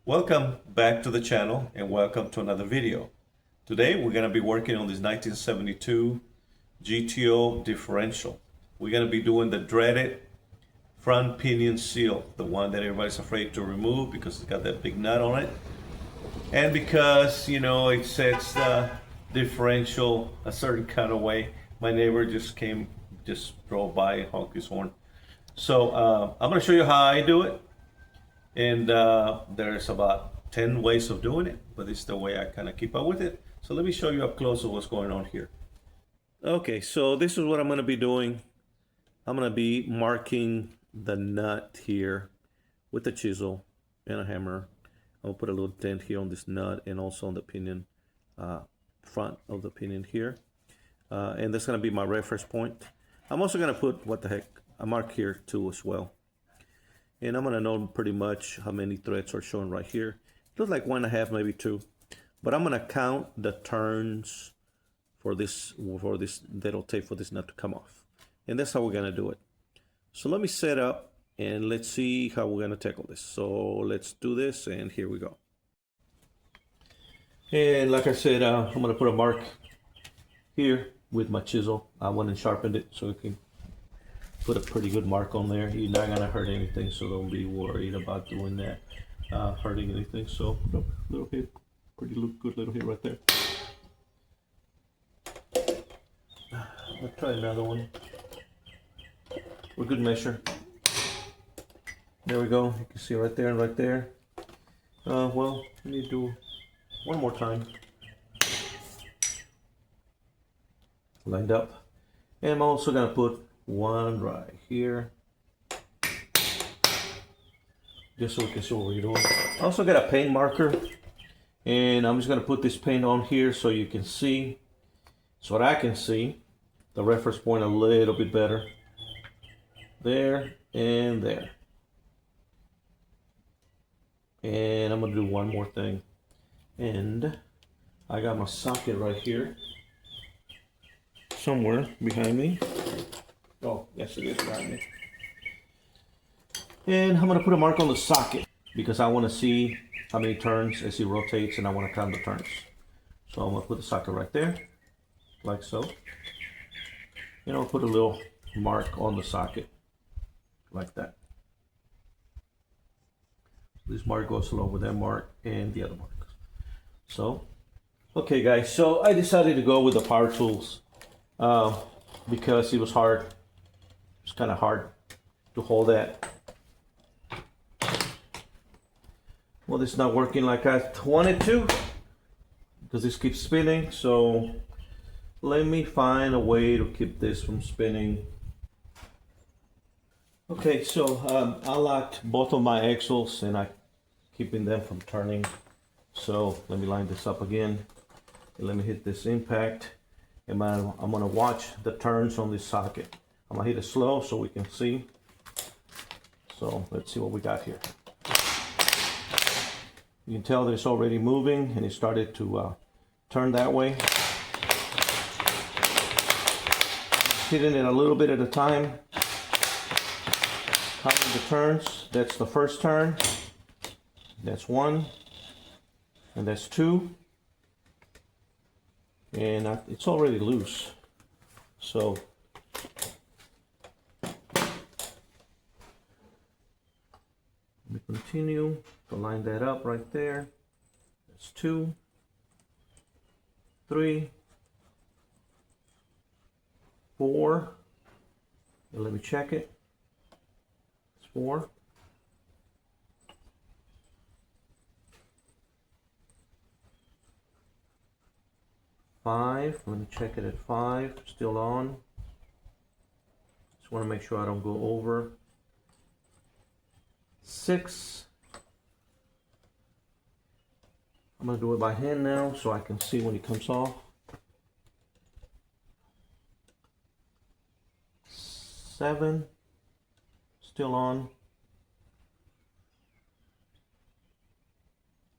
Welcome back to the channel and welcome to another video. Today we're going to be working on this 1972 GTO differential. We're going to be doing the dreaded front pinion seal, the one that everybody's afraid to remove because it's got that big nut on it. And because, it sets the differential a certain kind of way. My neighbor just drove by and honked his horn. So I'm going to show you how I do it. And there's about 10 ways of doing it, but this is the way I kind of keep up with it. So let me show you up close of what's going on here. Okay, so this is what I'm going to be doing. I'm going to be marking the nut here with a chisel and a hammer. I'll put a little dent here on this nut and also on the pinion, front of the pinion here. And that's going to be my reference point. I'm also going to put, a mark here too as well. And I'm going to know pretty much how many threads are showing right here. It looks like 1.5, maybe 2. But I'm going to count the turns for this that'll take for this nut to come off. And that's how we're going to do it. So let me set up and let's see how we're going to tackle this. So let's do this, and here we go. And like I said, I'm going to put a mark here with my chisel. I went and sharpened it so it can put a pretty good mark on there. You're not gonna hurt anything, so don't be worried about doing that, hurting anything. So little hit, pretty good little hit right there. Let's try another one. For good measure. There we go. You can see right there and right there. Well, let me do one more time. Lined up, and I'm also gonna put one right here, just so we can see what we're doing. I also got a paint marker, and I'm just going to put this paint on here so you can see, so that I can see the reference point a little bit better. There and there. And I'm going to do one more thing. And I got my socket right here, somewhere behind me. Oh, yes, it is behind me. And I'm going to put a mark on the socket because I want to see how many turns as it rotates, and I want to count the turns. So I'm going to put the socket right there, like so. And I'll put a little mark on the socket, like that. This mark goes along with that mark and the other mark. So, okay guys, so I decided to go with the power tools because it was hard. It's kind of hard to hold that. Well, this is not working like I wanted to because this keeps spinning. So let me find a way to keep this from spinning. Okay, so I locked both of my axles and I'm keeping them from turning. So let me line this up again. And let me hit this impact. And I'm going to watch the turns on this socket. I'm gonna hit it slow so we can see. So let's see what we got here. You can tell that it's already moving and it started to turn that way. Hitting it a little bit at a time. Counting the turns. That's the first turn. That's 1. And that's 2. And it's already loose. So we continue to line that up right there. That's 2, 3, 4. And let me check it. It's 4. 5. Let me check it at 5. Still on. Just want to make sure I don't go over. 6. I'm going to do it by hand now so I can see when it comes off. 7. Still on.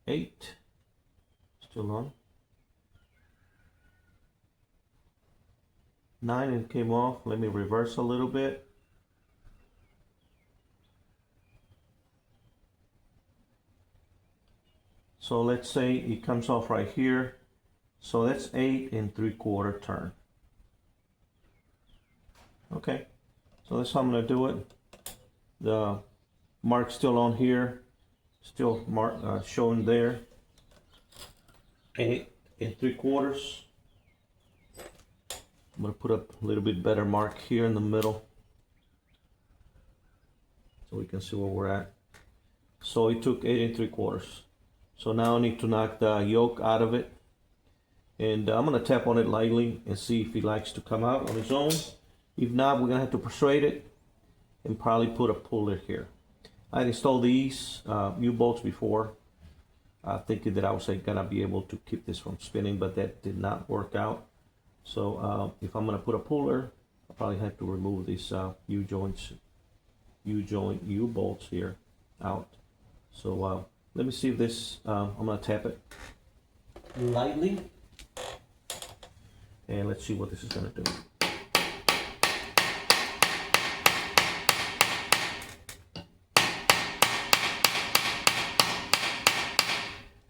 8. Still on. 9, it came off. Let me reverse a little bit. So let's say it comes off right here. So that's 8 3/4 turn. Okay, so that's how I'm gonna do it. The mark's still on here, still showing there. 8 3/4. I'm gonna put up a little bit better mark here in the middle, so we can see where we're at. So it took 8 3/4. So now I need to knock the yoke out of it, and I'm gonna tap on it lightly and see if he likes to come out on his own. If not, we're gonna have to persuade it and probably put a puller here. I installed these U-bolts before, thinking that I was gonna be able to keep this from spinning, but that did not work out. So if I'm gonna put a puller, I'll probably have to remove these U-bolts here out. So let me see if this, I'm gonna tap it lightly, and let's see what this is gonna do.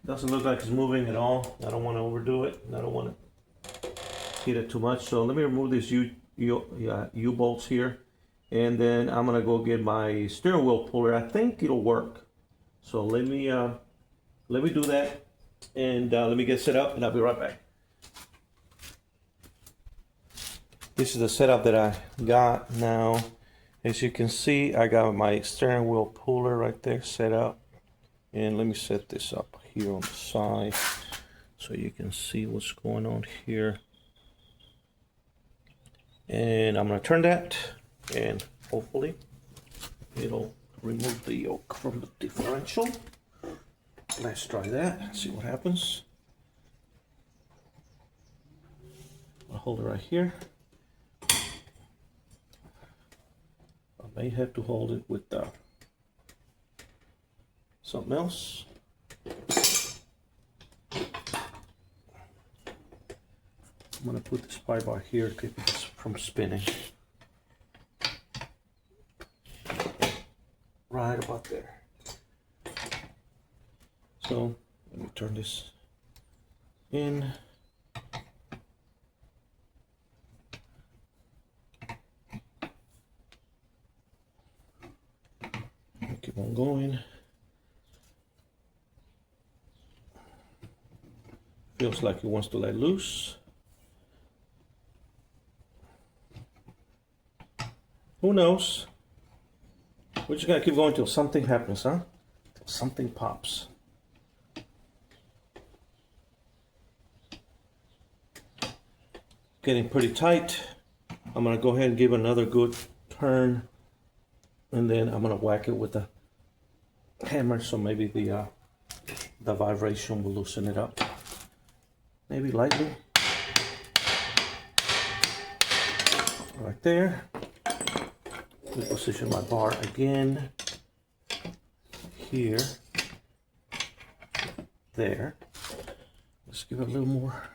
Doesn't look like it's moving at all. I don't want to overdo it. I don't want to hit it too much. So let me remove these U-bolts here, and then I'm gonna go get my steering wheel puller. I think it'll work. So let me do that, and let me get set up, and I'll be right back. This is the setup that I got now. As you can see, I got my steering wheel puller right there set up, and let me set this up here on the side so you can see what's going on here. And I'm gonna turn that, and hopefully it'll remove the yoke from the differential. Let's try that, see what happens. I'll hold it right here. I may have to hold it with something else. I'm gonna put the spy bar here to keep it from spinning. Right about there. So let me turn this in. Keep on going. Feels like it wants to let loose. Who knows? We're just gonna keep going till something happens, huh? Till something pops. Getting pretty tight. I'm gonna go ahead and give another good turn, and then I'm gonna whack it with the hammer, so maybe the vibration will loosen it up. Maybe lightly. Right there. Reposition my bar again. Here. There. Let's give it a little more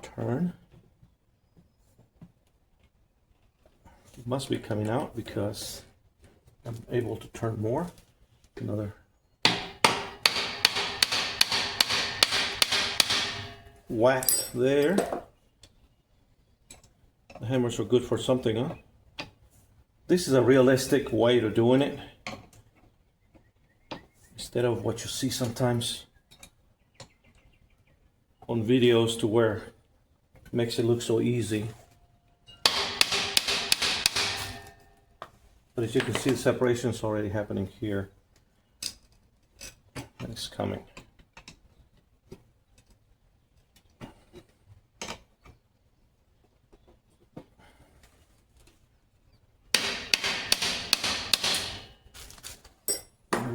turn. It must be coming out because I'm able to turn more. Another whack there. The hammers are good for something, huh? This is a realistic way of doing it, instead of what you see sometimes on videos to where it makes it look so easy. But as you can see, the separation is already happening here, and it's coming.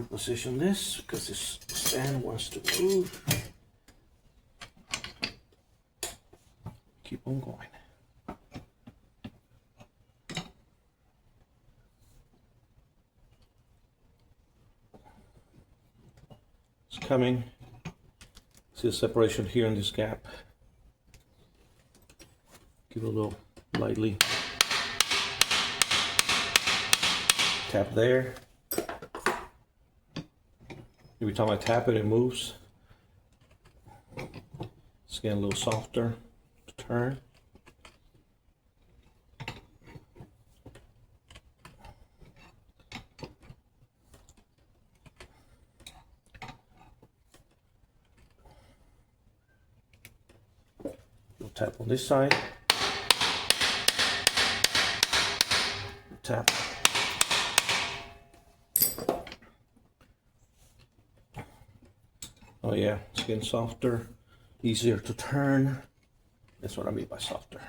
Position this because this stand wants to move. Keep on going. It's coming. See the separation here in this gap. Give it a little lightly tap there. Every time I tap it, it moves. It's getting a little softer to turn. We'll tap on this side. Tap. Oh yeah, it's getting softer, easier to turn. That's what I mean by softer.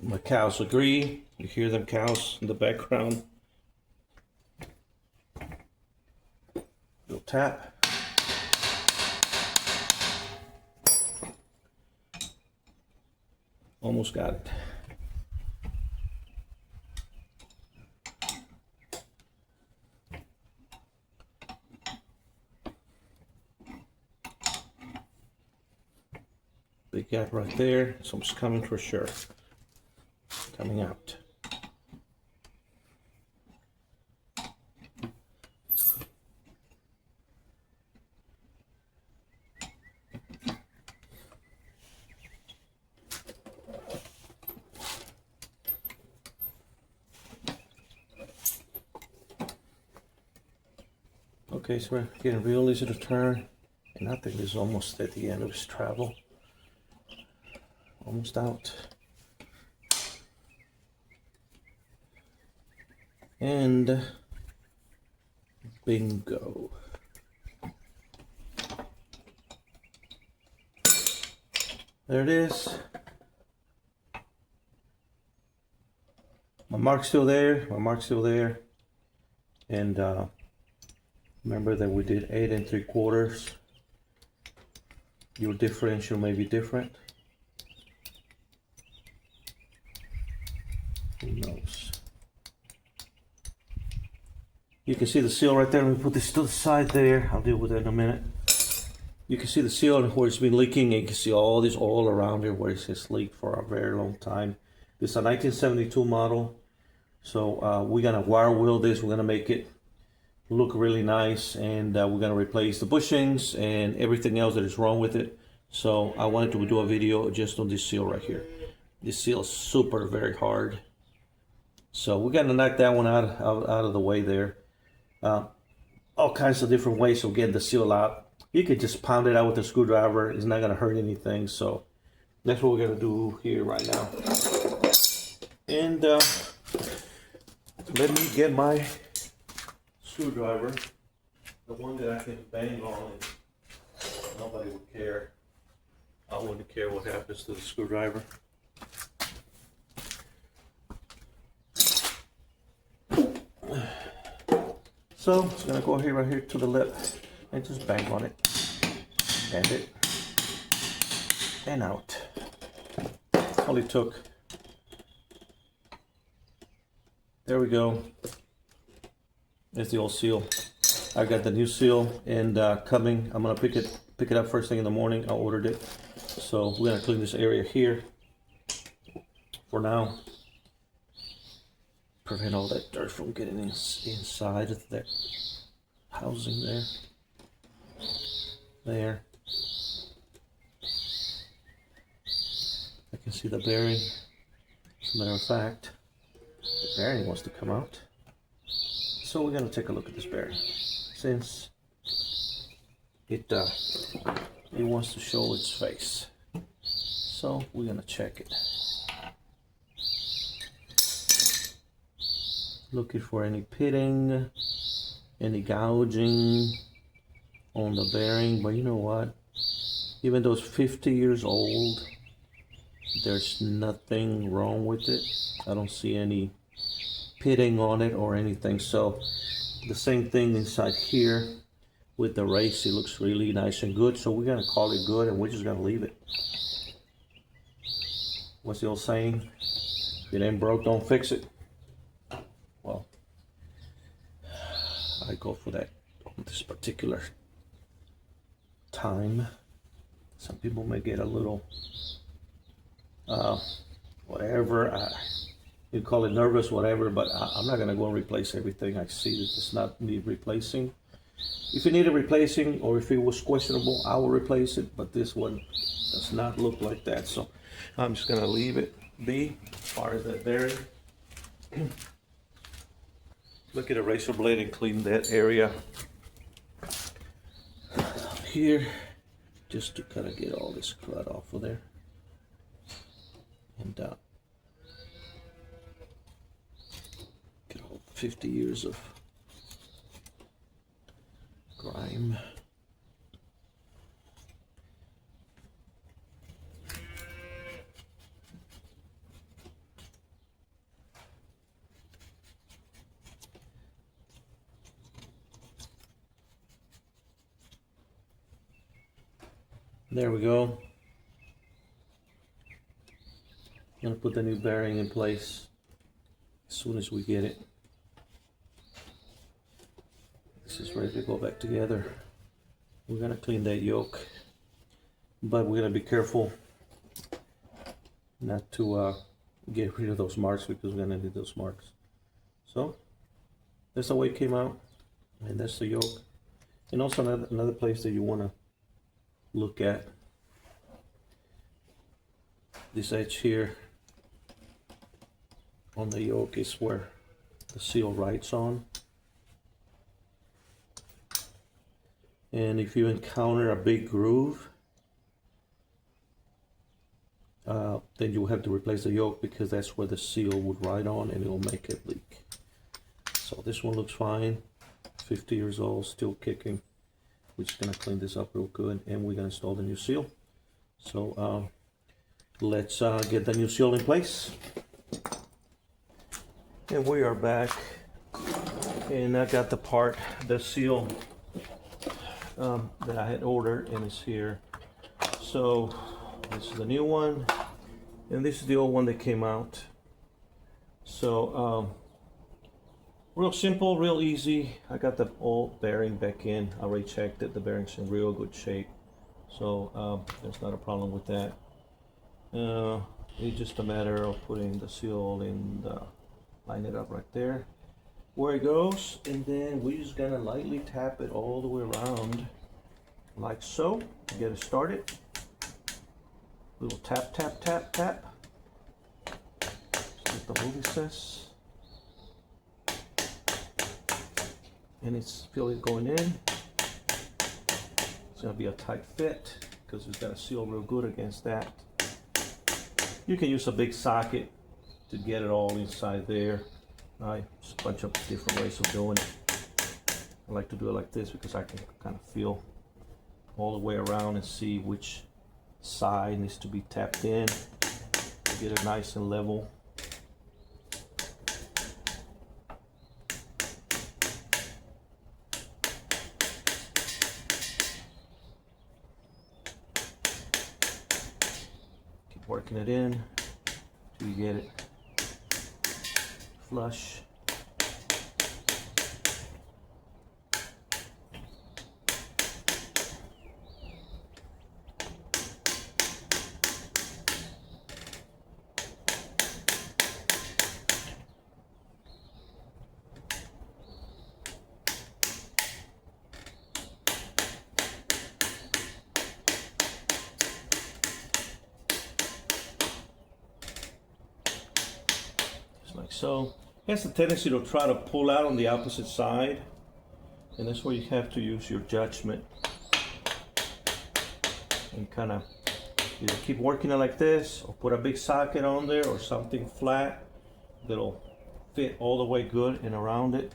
My cows agree. You hear them cows in the background. Little tap. Almost got it. Big gap right there. Something's coming for sure. Coming out. Okay, so we're getting real easy to turn, and I think this is almost at the end of its travel. Almost out. And bingo. There it is. My mark's still there. My mark's still there. And remember that we did 8 3/4. Your differential may be different. Who knows? You can see the seal right there. Let me put this to the side there. I'll deal with that in a minute. You can see the seal where it's been leaking, and you can see all this oil around it where it has leaked for a very long time. This is a 1972 model. So we're gonna wire wheel this. We're gonna make it look really nice, and we're gonna replace the bushings and everything else that is wrong with it. So I wanted to do a video just on this seal right here. This seal is super very hard. So we're gonna knock that one out of the way there. All kinds of different ways of getting the seal out. You could just pound it out with a screwdriver. It's not gonna hurt anything. So that's what we're gonna do here right now. And let me get my screwdriver, the one that I can bang on, and nobody would care. I wouldn't care what happens to the screwdriver. So I'm just gonna go here right here to the lip and just bang on it, bend it, and out. All it took. There we go. There's the old seal. I got the new seal and coming. I'm gonna pick it up first thing in the morning. I ordered it. So we're gonna clean this area here for now. Prevent all that dirt from getting inside of that housing there. There. I can see the bearing. As a matter of fact, the bearing wants to come out. So we're gonna take a look at this bearing, since it wants to show its face. So we're gonna check it. Looking for any pitting, any gouging on the bearing, but you know what? Even though it's 50 years old, there's nothing wrong with it. I don't see any pitting on it or anything. So the same thing inside here with the race. It looks really nice and good. So we're gonna call it good, and we're just gonna leave it. What's the old saying? If it ain't broke, don't fix it. Well, I go for that on this particular time. Some people may get a little whatever. you call it nervous, whatever, but I'm not gonna go and replace everything. I see that does not need replacing. If it needed replacing or if it was questionable, I will replace it, but this one does not look like that. So I'm just gonna leave it be as far as that bearing. Look at a razor blade and clean that area here, just to kind of get all this crud off of there. And get all 50 years of grime. There we go. I'm gonna put the new bearing in place as soon as we get it. This is ready to go back together. We're gonna clean that yoke, but we're gonna be careful not to get rid of those marks, because we're gonna need those marks. So that's the way it came out, and that's the yoke. And also another place that you wanna look at, this edge here on the yoke is where the seal rides on. And if you encounter a big groove, then you will have to replace the yoke, because that's where the seal would ride on and it will make it leak. So this one looks fine, 50 years old, still kicking. We're just gonna clean this up real good, and we're gonna install the new seal. So let's get the new seal in place. And we are back, and I got the seal that I had ordered, and it's here. So this is the new one, and this is the old one that came out. So real simple, real easy. I got the old bearing back in. I already checked it. The bearing's in real good shape, so there's not a problem with that. It's just a matter of putting the seal in the, line it up right there where it goes, and then we're just gonna lightly tap it all the way around like so to get it started. Little tap, tap, tap, tap. That's what the movie says. And it's feel it going in. It's gonna be a tight fit because it's gonna seal real good against that. You can use a big socket to get it all inside there. Right, just a bunch of different ways of doing it. I like to do it like this because I can kind of feel all the way around and see which side needs to be tapped in to get it nice and level. Keep working it in till you get it flush. Just like so. It has a tendency to try to pull out on the opposite side, and that's where you have to use your judgment and kind of either keep working it like this or put a big socket on there or something flat that'll fit all the way good and around it.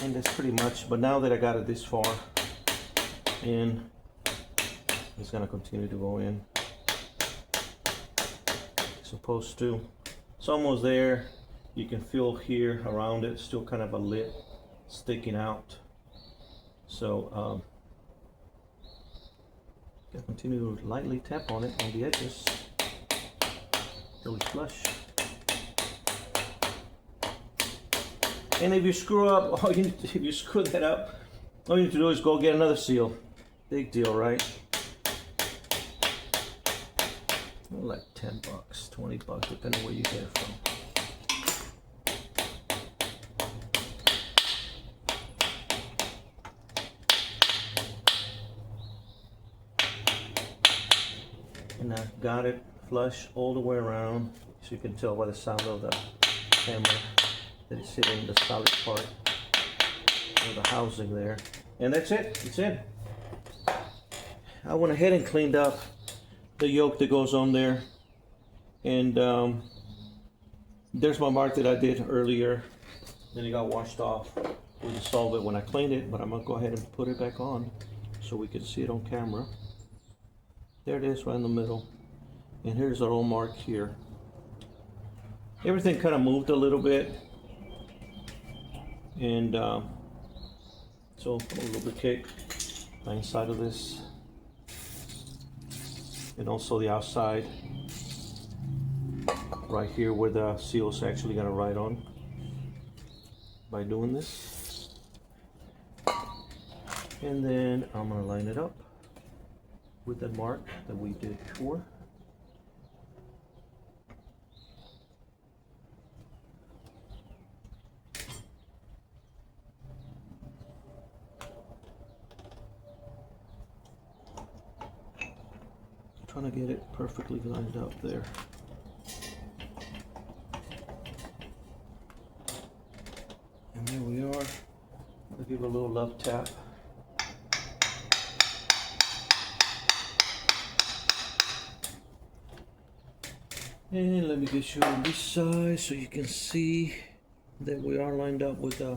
And that's pretty much, but now that I got it this far in, it's gonna continue to go in. It's supposed to. It's almost there. You can feel here around it, still kind of a lip sticking out. So continue to lightly tap on it on the edges till it's flush. And if you screw up, if you screw that up, all you need to do is go get another seal. Big deal, right? Like $10, $20, depending where you get it from. got it flush all the way around, so you can tell by the sound of the camera that it's hitting the solid part of the housing there. And that's it, it's in. I went ahead and cleaned up the yoke that goes on there, and there's my mark that I did earlier. Then it got washed off with the solvent when I cleaned it, but I'm gonna go ahead and put it back on so we can see it on camera. There it is right in the middle, and here's our old mark here. Everything kind of moved a little bit, and so I'm gonna lubricate the inside of this and also the outside right here where the seal is actually gonna ride on by doing this. And then I'm gonna line it up with the mark that we did before. Trying to get it perfectly lined up there. And there we are. I'll give it a little love tap. And let me get you on this side so you can see that we are lined up with the,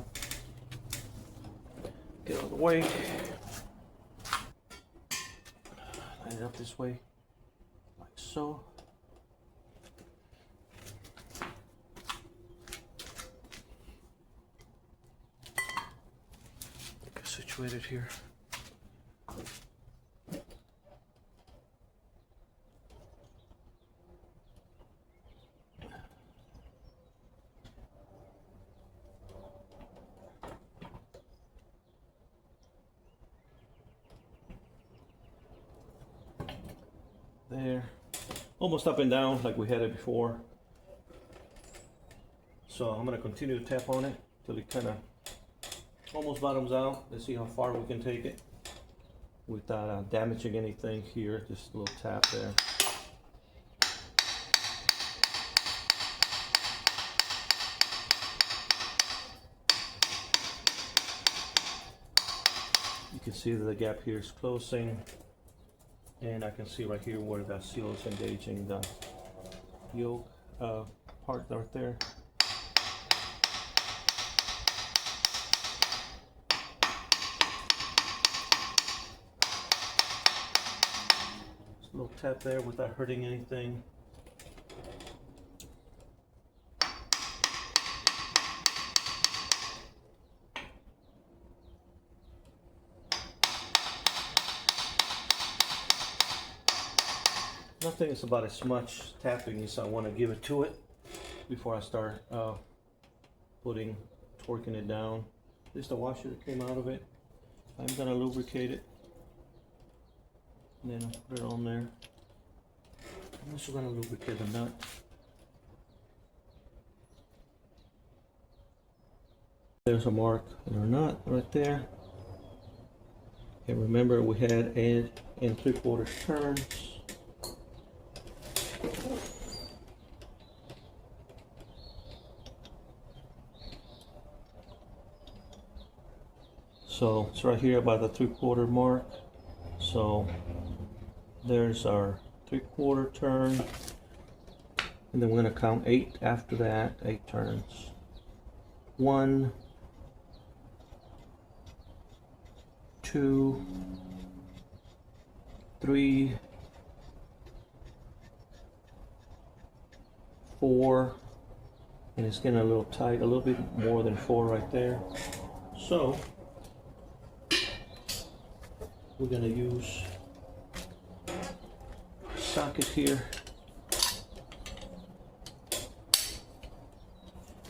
get out of the way. Line it up this way, like so. Get situated here. There, almost up and down like we had it before. So I'm going to continue to tap on it till it kind of almost bottoms out. Let's see how far we can take it without damaging anything here. Just a little tap there. You can see that the gap here is closing. And I can see right here where the seal is engaging the yoke part right there. Just a little tap there without hurting anything. Nothing is about as much tapping as I want to give it to it before I start torquing it down. This is the washer that came out of it. I'm going to lubricate it. And then I'll put it on there. I'm also going to lubricate the nut. There's a mark on our nut right there. And remember, we had 8 3/4 turns. So it's right here about the 3/4 mark. So there's our 3/4 turn, and then we're going to count 8 after that. 8 turns. 1, 2, 3, 4, and it's getting a little tight, a little bit more than 4 right there. So we're going to use a socket here.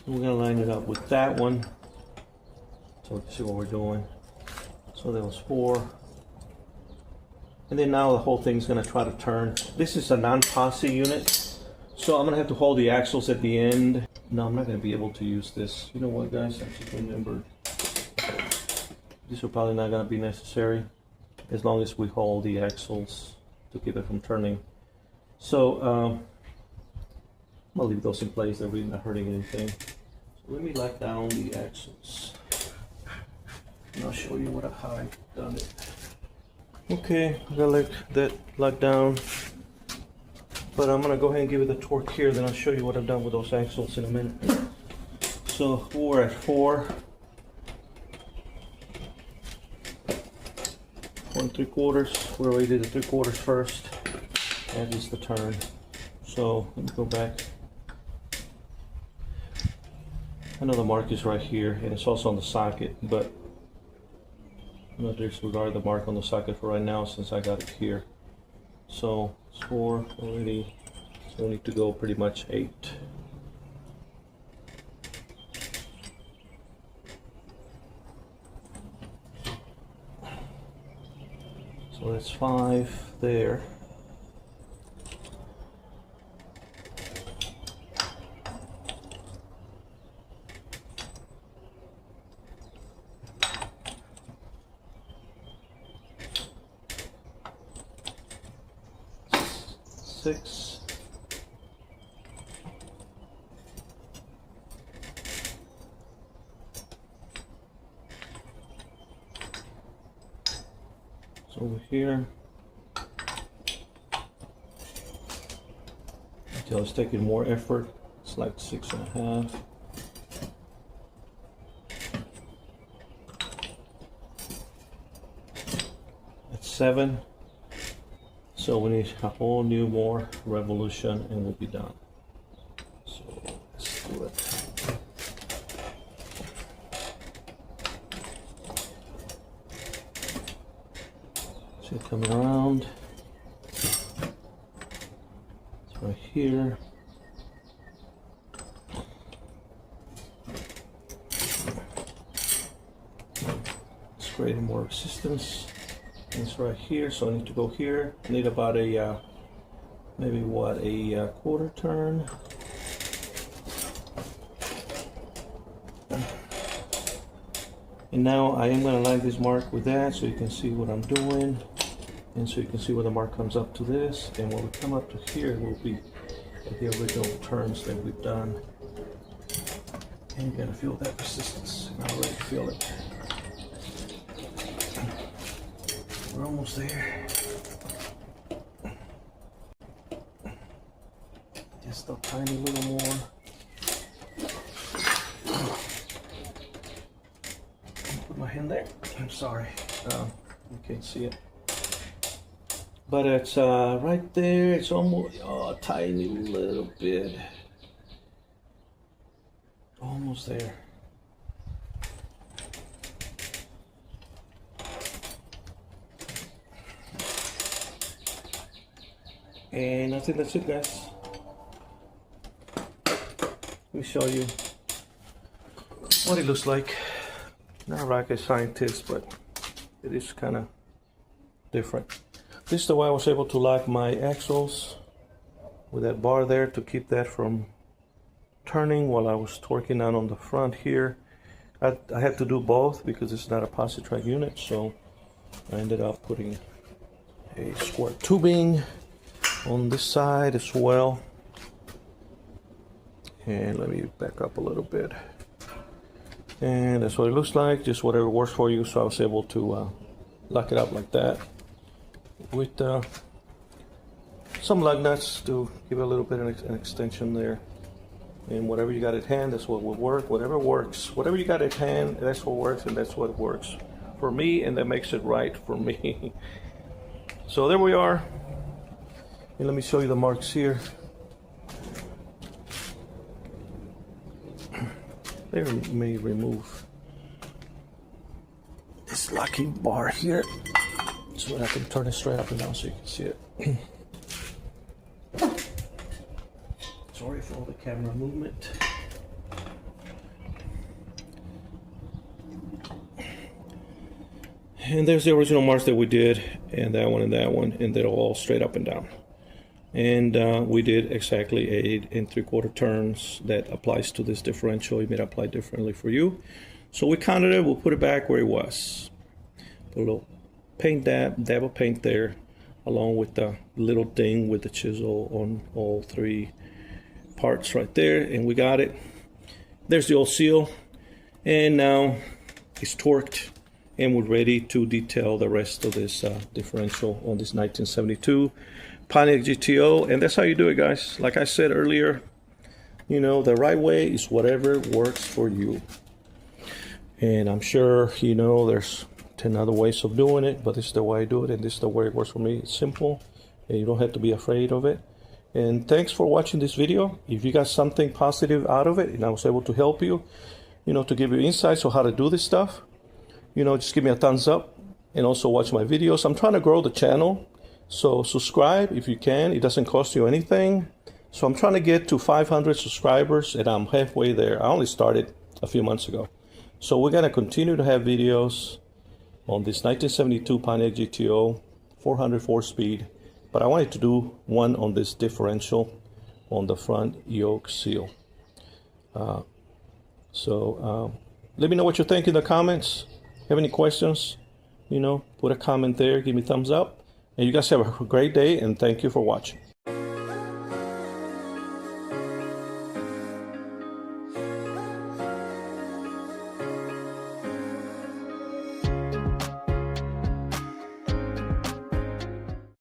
And we're going to line it up with that one so we can see what we're doing. So there was 4. And then now the whole thing's going to try to turn. This is a non-posse unit, so I'm going to have to hold the axles at the end. No, I'm not going to be able to use this. You know what, guys? I just remembered. These are probably not going to be necessary as long as we hold the axles to keep it from turning. So I'll leave those in place. They're really not hurting anything. So let me lock down the axles. And I'll show you how I've done it. Okay, I got that locked down. But I'm gonna go ahead and give it a torque here, then I'll show you what I've done with those axles in a minute. So we're at 4 3/4. We already did the 3/4 first. That is the turn. So let me go back. I know the mark is right here, and it's also on the socket, but I'm gonna disregard the mark on the socket for right now since I got it here. So it's 4 already, so we need to go pretty much 8. So that's 5 there. Six. It's over here. Until it's taking more effort. It's like 6.5. That's 7. So we need a whole new more revolution and we'll be done. So let's do it. So coming around. It's right here. It's creating more resistance. It's right here, so I need to go here. I need about a maybe what, a quarter turn. And now I am going to line this mark with that so you can see what I'm doing, and so you can see where the mark comes up to this, and when we come up to here will be at the original turns that we've done. And you're going to feel that resistance. I already feel it. We're almost there. Just a tiny little more. Put my hand there. I'm sorry. You can't see it. But it's right there. It's almost a tiny little bit. Almost there. And I think that's it, guys. Let me show you what it looks like. Not a rocket scientist, but it is kind of different. This is the way I was able to lock my axles with that bar there to keep that from turning while I was torquing down on the front here. I had to do both because it's not a posi-track unit, so I ended up putting a square tubing on this side as well. And let me back up a little bit. And that's what it looks like, just whatever works for you. So I was able to lock it up like that with some lug nuts to give it a little bit of an extension there. And whatever you got at hand, that's what will work. Whatever works, whatever you got at hand, that's what works, and that's what works for me, and that makes it right for me. So there we are. And let me show you the marks here. There may remove this locking bar here so that I can turn it straight up and down so you can see it. Sorry for all the camera movement. And there's the original marks that we did, and that one, and they're all straight up and down. And we did exactly 8 3/4 turns. That applies to this differential. It may apply differently for you. So we counted it, we'll put it back where it was. Put a little paint dab of paint there. along with the little thing with the chisel on all three parts right there, and we got it. There's the old seal, and now it's torqued, and we're ready to detail the rest of this differential on this 1972 Pontiac GTO. And that's how you do it, guys. Like I said earlier, you know, the right way is whatever works for you. And I'm sure, you know, there's 10 other ways of doing it, but this is the way I do it, and this is the way it works for me. It's simple, and you don't have to be afraid of it. And thanks for watching this video. If you got something positive out of it and I was able to help you, you know, to give you insights on how to do this stuff, you know, just give me a thumbs up and also watch my videos. I'm trying to grow the channel, so subscribe if you can. It doesn't cost you anything. So I'm trying to get to 500 subscribers, and I'm halfway there. I only started a few months ago. So we're gonna continue to have videos on this 1972 Pontiac GTO 404 speed, but I wanted to do one on this differential on the front yoke seal. Let me know what you think in the comments. Have any questions? You know, put a comment there, give me a thumbs up. And you guys have a great day, and thank you for watching.